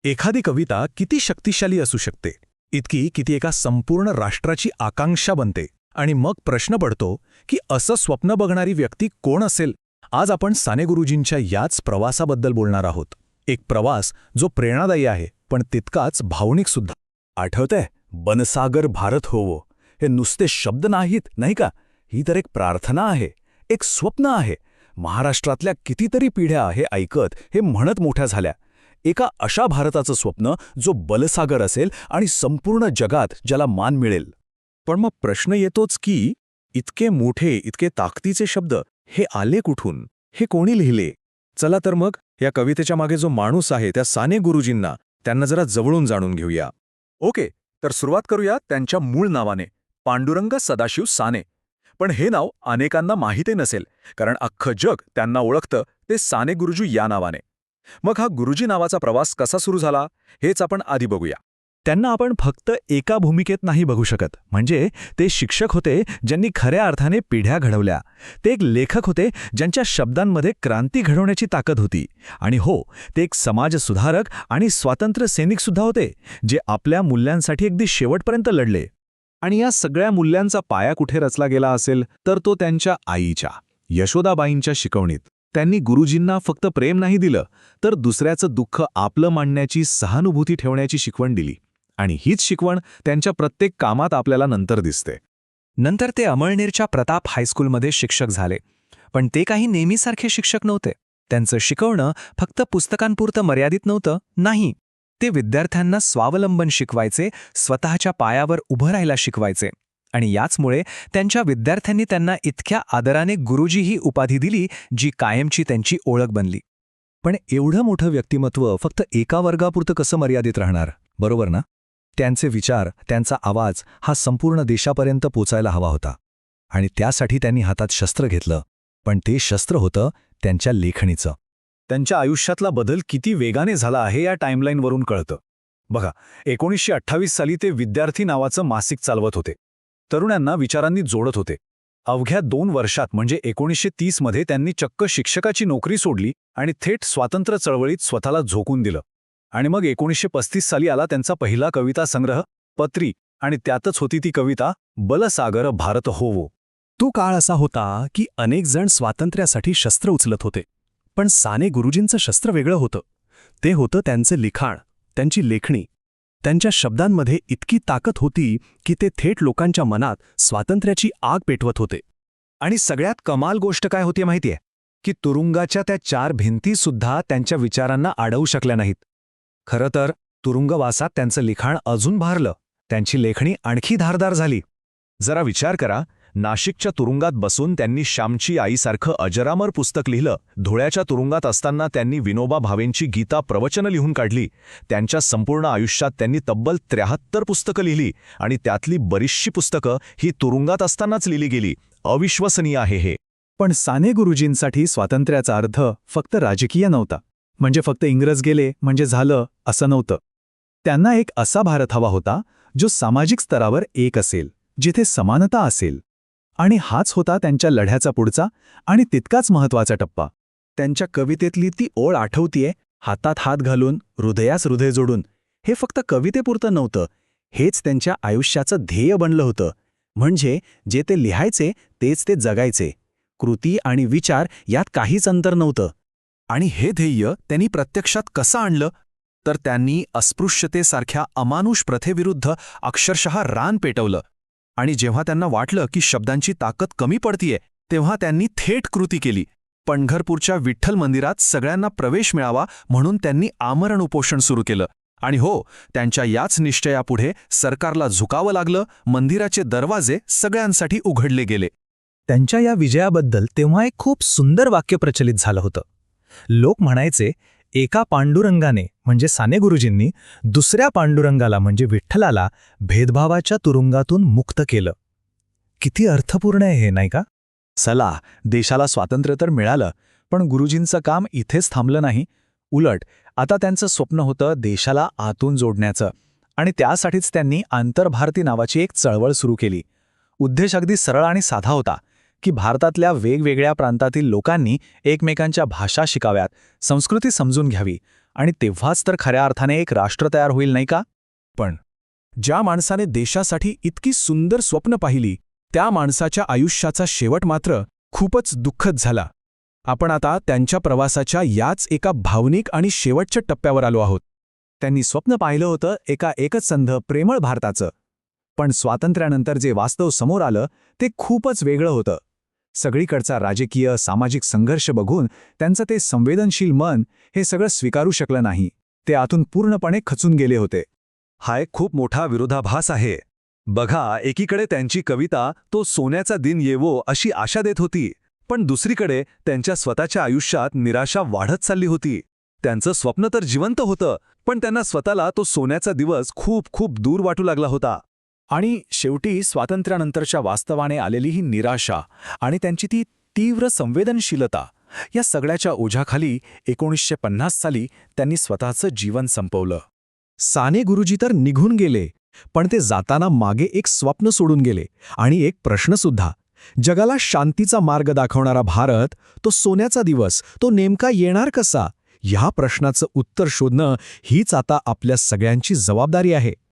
एखादी कविता किती शक्तिशाली असू शकते, इतकी की ती एका संपूर्ण राष्ट्राची आकांक्षा बनते. आणि मग प्रश्न पडतो की असं स्वप्न बघणारी व्यक्ती कोण असेल. आज आपण साने गुरुजींच्या याच प्रवासाबद्दल बोलणार आहोत. एक प्रवास जो प्रेरणादायी आहे, पण तितकाच भावनिक सुद्धा. आठवतंय, बनसागर भारत होवो हे नुसते शब्द नाहीत, नाही का? ही तर एक प्रार्थना आहे, एक स्वप्न आहे. महाराष्ट्रातल्या कितीतरी पिढ्या हे ऐकत, हे म्हणत मोठ्या झाल्या. एका अशा भारताचं स्वप्न जो बलसागर असेल आणि संपूर्ण जगात ज्याला मान मिळेल. पण मग प्रश्न येतोच की इतके मोठे, इतके ताकदीचे शब्द हे आले कुठून? हे कोणी लिहिले? चला तर मग या कवितेच्या मागे जो माणूस आहे त्या साने गुरुजींना, त्यांना जरा जवळून जाणून घेऊया. ओके, तर सुरुवात करूया त्यांच्या मूळ नावाने, पांडुरंग सदाशिव साने. पण हे नाव अनेकांना माहिती नसेल, कारण अख्खं जग त्यांना ओळखतं ते साने गुरुजी या नावाने. मग हा गुरुजी नावाचा प्रवास कसा सुरू झाला हेच आपण आधी बघूया. त्यांना आपण फक्त एका भूमिकेत नाही बघू शकत. म्हणजे ते शिक्षक होते ज्यांनी खऱ्या अर्थाने पिढ्या घडवल्या. ते एक लेखक होते ज्यांच्या शब्दांमध्ये क्रांती घडवण्याची ताकद होती. आणि हो, ते एक समाजसुधारक आणि स्वातंत्र्य सैनिकसुद्धा होते, जे आपल्या मूल्यांसाठी अगदी शेवटपर्यंत लढले. आणि या सगळ्या मूल्यांचा पाया कुठे रचला गेला असेल तर तो त्यांच्या आईच्या, यशोदाबाईंच्या शिकवणीत. त्यांनी गुरुजींना फक्त प्रेम नाही दिलं, तर दुसऱ्याचं दुःख आपलं मांडण्याची, सहानुभूती ठेवण्याची शिकवण दिली. आणि हीच शिकवण त्यांच्या प्रत्येक कामात आपल्याला नंतर दिसते. नंतर ते अमळनेरच्या प्रताप हायस्कूलमध्ये शिक्षक झाले. पण ते काही नेहमीसारखे शिक्षक नव्हते. त्यांचं शिकवणं फक्त पुस्तकांपुरतं मर्यादित नव्हतं, नाही. ते विद्यार्थ्यांना स्वावलंबन शिकवायचे, स्वतःच्या पायावर उभं राहायला शिकवायचे. आणि याचमुळे त्यांच्या विद्यार्थ्यांनी त्यांना इतक्या आदराने गुरुजी ही उपाधी दिली, जी कायमची त्यांची ओळख बनली. पण एवढं मोठं व्यक्तिमत्व फक्त एका वर्गापुरतं कसं मर्यादित राहणार, बरोबर ना? त्यांचे विचार, त्यांचा आवाज हा संपूर्ण देशापर्यंत पोचायला हवा होता. आणि त्यासाठी त्यांनी हातात शस्त्र घेतलं. पण ते शस्त्र होतं त्यांच्या लेखणीचं. त्यांच्या आयुष्यातला बदल किती वेगाने झाला आहे या टाईमलाईनवरून कळतं. बघा, 1928 साली ते विद्यार्थी नावाचं मासिक चालवत होते. तरुणांना विचारांनी जोडत होते. अवघ्या 2 वर्षात म्हणजे 1930 मध्ये त्यांनी चक्क शिक्षकाची नोकरी सोडली आणि थेट स्वातंत्र्य चळवळीत स्वतःला झोकून दिलं. आणि मग 1935 साली आला त्यांचा पहिला कविता संग्रह पत्री, आणि त्यातच होती ती कविता बलसागर भारत होवो. तो काळ असा होता की अनेक जण स्वातंत्र्यासाठी शस्त्र उचलत होते. पण साने गुरुजींचं शस्त्र वेगळं होतं. ते होतं त्यांचे लिखाण, त्यांची लेखणी. त्यांच्या शब्दांमध्ये इतकी ताकद होती की ते थेट लोकांच्या मनात स्वातंत्र्याची आग पेटवत होते. आणि सगळ्यात कमाल गोष्ट काय होती माहितीये? की तुरुंगाच्या त्या 4 भिंतीसुद्धा त्यांच्या विचारांना अडवू शकल्या नाहीत. खरं तर तुरुंगवासात त्यांचं लिखाण अजून भारलं, त्यांची लेखणी आणखी धारदार झाली. जरा विचार करा, नाशिकच्या तुरुंगात बसून त्यांनी श्यामची आईसारखं अजरामर पुस्तक लिहिलं. धुळ्याच्या तुरुंगात असताना त्यांनी विनोबा भावेंची गीता प्रवचनं लिहून काढली. त्यांच्या संपूर्ण आयुष्यात त्यांनी तब्बल 73 पुस्तकं लिहिली, आणि त्यातली बरीचशी पुस्तकं ही तुरुंगात असतानाच लिहिली गेली. अविश्वसनीय आहे हे. पण साने गुरुजींसाठी स्वातंत्र्याचा अर्थ फक्त राजकीय नव्हता. म्हणजे फक्त इंग्रज गेले म्हणजे झालं असं नव्हतं. त्यांना एक असा भारत हवा होता जो सामाजिक स्तरावर एक असेल, जिथे समानता असेल. आणि हाच होता त्यांच्या लढ्याचा पुढचा आणि तितकाच महत्त्वाचा टप्पा. त्यांच्या कवितेतली ती ओळ आठवतीये, हातात हात घालून, हृदयास हृदय जोडून. हे फक्त कवितेपुरतं नव्हतं, हेच त्यांच्या आयुष्याचं ध्येय बनलं होतं. म्हणजे जे ते लिहायचे तेच ते जगायचे. कृती आणि विचार यात काहीच अंतर नव्हतं. आणि हे ध्येय त्यांनी प्रत्यक्षात कसं आणलं? तर त्यांनी अस्पृश्यतेसारख्या अमानुष प्रथेविरुद्ध अक्षरशः रान पेटवलं. आणि जेव्हा त्यांना वाटलं की शब्दांची ताकद कमी पडतीये, तेव्हा त्यांनी थेट कृती केली. पंढरपूरच्या विठ्ठल मंदिरात सगळ्यांना प्रवेश मिळावा म्हणून त्यांनी आमरण उपोषण सुरू केलं. आणि हो, त्यांच्या याच निश्चयापुढे सरकारला झुकावं लागलं. मंदिराचे दरवाजे सगळ्यांसाठी उघडले गेले. त्यांच्या या विजयाबद्दल तेव्हा एक खूप सुंदर वाक्य प्रचलित झालं होतं. लोक म्हणायचे, एका पांडुरंगाने म्हणजे साने गुरुजींनी दुसऱ्या पांडुरंगाला म्हणजे विठ्ठलाला भेदभावाच्या तुरुंगातून मुक्त केलं. किती अर्थपूर्ण आहे हे, नाही का? चला, देशाला स्वातंत्र्य तर मिळालं, पण गुरुजींचं काम इथेच थांबलं नाही. उलट आता त्यांचं स्वप्न होतं देशाला आतून जोडण्याचं. आणि त्यासाठीच त्यांनी आंतरभारती नावाची एक चळवळ सुरू केली. उद्देश अगदी सरळ आणि साधा होता की भारतातल्या वेगवेगळ्या प्रांतातील लोकांनी एकमेकांच्या भाषा शिकाव्यात, संस्कृती समजून घ्यावी आणि तेव्हाच तर खऱ्या अर्थाने एक राष्ट्र तयार होईल, नाही का? पण ज्या माणसाने देशासाठी इतकी सुंदर स्वप्न पाहिली त्या माणसाच्या आयुष्याचा शेवट मात्र खूपच दुःखद झाला. आपण आता त्यांच्या प्रवासाच्या याच एका भावनिक आणि शेवटच्या टप्प्यावर आलो आहोत. त्यांनी स्वप्न पाहिलं होतं एका एकसंध प्रेमळ भारताचं. पण स्वातंत्र्यानंतर जे वास्तव समोर आलं ते खूपच वेगळं होतं. सगळीकडचा राजकीय सामाजिक संघर्ष बघून त्यांचं ते संवेदनशील मन हे सगळं स्वीकारू शकलं नाही. ते आतून पूर्णपणे खचून गेले होते. हा एक खूप मोठा विरोधाभास आहे. बघा, एकीकडे त्यांची कविता तो सोन्याचा दिन येवो अशी आशा देत होती, पण दुसरीकडे त्यांच्या स्वतःच्या आयुष्यात निराशा वाढत चालली होती. त्यांचं स्वप्न तर जिवंत होतं, पण त्यांना स्वतःला तो सोन्याचा दिवस खूप खूप दूर वाटू लागला होता. आणि शेवटी स्वातंत्र्यानंतरच्या वास्तवाने आलेली ही निराशा आणि त्यांची ती तीव्र संवेदनशीलता या सगळ्याच्या ओझ्याखाली 1950 साली त्यांनी स्वतःचं जीवन संपवलं. साने गुरुजी तर निघून गेले, पण ते जाताना मागे एक स्वप्न सोडून गेले आणि एक प्रश्नसुद्धा. जगाला शांतीचा मार्ग दाखवणारा भारत, तो सोन्याचा दिवस, तो नेमका येणार कसा? ह्या प्रश्नाचं उत्तर शोधणं हीच आता आपल्या सगळ्यांची जबाबदारी आहे.